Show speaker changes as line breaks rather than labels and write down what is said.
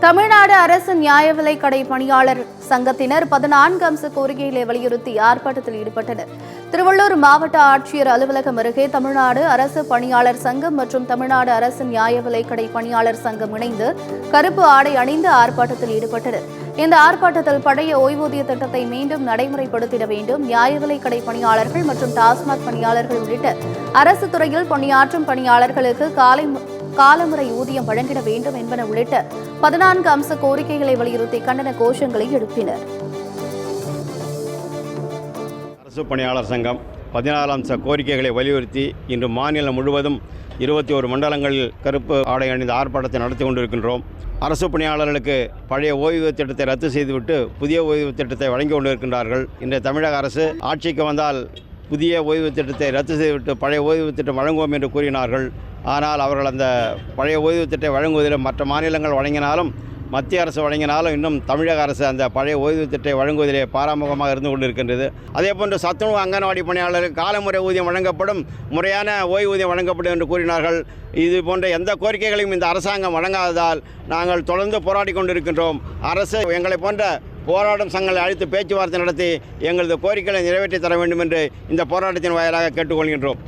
தமிழ்நாடு அரசு நியாய விலைக் கடை பணியாளர் சங்கத்தினர் 14 அம்ச கோரிக்கைகளை வலியுறுத்தி ஆர்ப்பாட்டத்தில் ஈடுபட்டனர். திருவள்ளூர் மாவட்ட ஆட்சியர் அலுவலகம் அருகே தமிழ்நாடு அரசு பணியாளர் சங்கம் மற்றும் தமிழ்நாடு அரசு நியாய விலைக் கடை பணியாளர் சங்கம் இணைந்து கருப்பு ஆடை அணிந்து ஆர்ப்பாட்டத்தில் ஈடுபட்டனர். இந்த ஆர்ப்பாட்டத்தில் பழைய ஓய்வூதிய திட்டத்தை மீண்டும் நடைமுறைப்படுத்திட வேண்டும், நியாய விலைக் கடை பணியாளர்கள் மற்றும் டாஸ்மாக் பணியாளர்கள் உள்ளிட்ட அரசு துறையில் பணியாற்றும் பணியாளர்களுக்கு காலமுறை ஊதியம் வழங்கிட வேண்டும் என்பன உள்ளிட்ட 14 அம்ச கோரிக்கைகளை வலியுறுத்தி கண்டன கோஷங்களை எழுப்பினர்.
அரசு பணியாளர் சங்கம் 14 அம்ச கோரிக்கைகளை வலியுறுத்தி இன்று மாநிலம் முழுவதும் 21 மண்டலங்களில் கருப்பு ஆடை அணிந்த ஆர்ப்பாட்டத்தை நடத்தி கொண்டிருக்கின்றோம். அரசு பணியாளர்களுக்கு பழைய ஓய்வூதிய திட்டத்தை ரத்து செய்துவிட்டு புதிய ஓய்வூதிய திட்டத்தை வழங்கி கொண்டிருக்கின்றார்கள். இன்றைய தமிழக அரசு ஆட்சிக்கு வந்தால் புதிய ஓய்வூதிய திட்டத்தை ரத்து செய்துவிட்டு பழைய ஓய்வூதிய திட்டம் வழங்குவோம் என்று கூறினார்கள். ஆனால் அவர்கள் அந்த பழைய ஓய்வூதிய திட்டத்தை வழங்குவதில் மற்ற மாநிலங்கள் வழங்கினாலும் மத்திய அரசு வழங்கினாலும் இன்னும் தமிழக அரசு அந்த பழைய ஓய்வூதிய திட்டத்தை வழங்குவதிலே பாராமுகமாக இருந்து கொண்டிருக்கின்றது. அதேபோன்று சத்துணவு அங்கன்வாடி பணியாளர்களுக்கு காலமுறை ஊதியம் வழங்கப்படும், முறையான ஓய்வூதியம் வழங்கப்படும் என்று கூறினார்கள். இது போன்ற எந்த கோரிக்கைகளையும் இந்த அரசாங்கம் வழங்காததால் நாங்கள் தொடர்ந்து போராடி கொண்டிருக்கின்றோம். அரசு எங்களை போன்ற போராடும் சங்கங்களை அழைத்து பேச்சுவார்த்தை நடத்தி எங்களது கோரிக்கைகளை நிறைவேற்றி தர வேண்டும் என்று இந்த போராட்டத்தின் வாயிலாக கேட்டுக்கொள்கின்றோம்.